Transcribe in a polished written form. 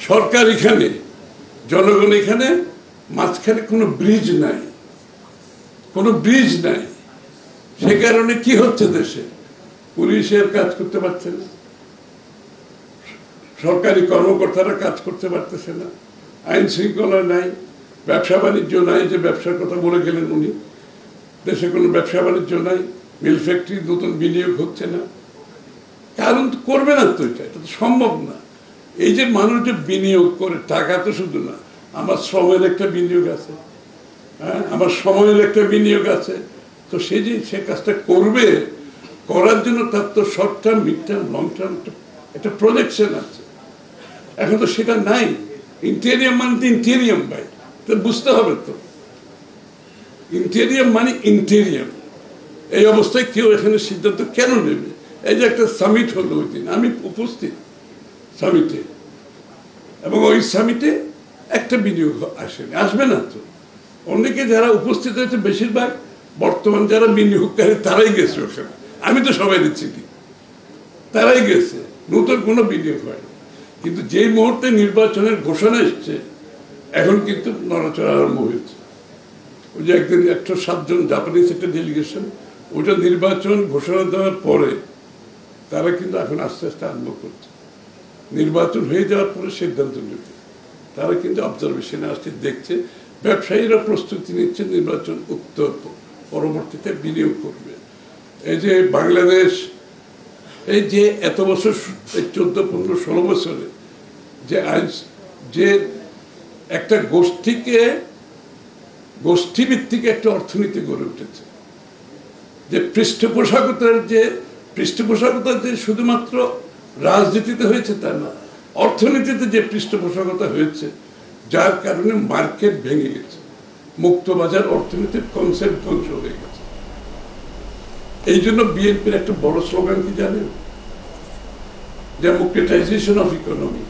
সরকার এখানে, জনগণ এখানে, মাঝখানে কোনো ব্রিজ নাই, কোনো ব্রিজ নাই। সে কারণে কি হচ্ছে দেশে? পুলিশের কাজ করতে পারছে না, সরকারি কর্মকর্তারা কাজ করতে পারতেছে না, আইন শৃঙ্খলা নাই, ব্যবসা বাণিজ্য নাই, যে ব্যবসার কথা বলে গেলেন উনি, দেশে কোনো ব্যবসা বাণিজ্য নাই, মিল ফ্যাক্টরি নতুন বিনিয়োগ হচ্ছে না। কারণ করবে না তো, এটা তো সম্ভব না। এই যে মানুষ যে বিনিয়োগ করে, টাকা তো শুধু না, আমার শ্রমের একটা বিনিয়োগ আছে, হ্যাঁ, আমার সময়ের একটা বিনিয়োগ আছে। তো সে যে সে কাজটা করবে, করার জন্য তার তো short term, mid term, long term একটা প্রজেকশন আছে। এখন তো সেটা নাই। ইন্টেরিয়াম মানে তো ইন্টেরিয়াম ভাই, তো বুঝতে হবে তো, ইন্টেরিয়াম মানে ইন্টেরিয়াম। এই অবস্থায় কেউ এখানে সিদ্ধান্ত কেন নেবে? এই যে একটা সামিট হলো ওই দিন, আমি উপস্থিত সামিটে, এবং ওই সামিটে একটা বিনিয়োগ আসেনি, আসবে না তো। অনেকে যারা উপস্থিত হয়েছে বেশিরভাগ বর্তমান যারা বিনিয়োগকারী তারাই গেছে ওখানে, আমি তো সবাই দিচ্ছি কি, তারাই গেছে, নতুন কোনো বিনিয়োগ হয়। কিন্তু যেই মুহূর্তে নির্বাচনের ঘোষণা এসছে, এখন কিন্তু নড়াচড়া আরম্ভ হয়েছে। ওই যে একদিন 107 জন জাপানিজ একটা ডেলিগেশন, ওটা নির্বাচন ঘোষণা দেওয়ার পরে তারা কিন্তু এখন আস্তে আস্তে আরম্ভ করছে। নির্বাচন হয়ে যাওয়ার পরে সিদ্ধান্ত নেবে। তারা কিন্তু অবজারভেশনে আসছে, দেখছে, ব্যবসায়ীরা প্রস্তুতি নিচ্ছে নির্বাচন উত্তর পরবর্তীতে বিনিয়োগ করবে। এই যে বাংলাদেশ, এই যে এত বছর, 14, 15, 16 বছরে যে একটা গোষ্ঠীভিত্তিক একটা অর্থনীতি গড়ে উঠেছে, যে পৃষ্ঠপোষকতার যে শুধুমাত্র রাজনীতিতে হয়েছে তা না, অর্থনীতিতে যে পৃষ্ঠপোষকতা হয়েছে, যার কারণে মার্কেট ভেঙে গেছে, মুক্তবাজার অর্থনীতির কনসেপ্ট ধ্বংস হয়ে গেছে। এই জন্য বিএনপির একটা বড় স্লোগান কি জানেন? Democratisation of economy.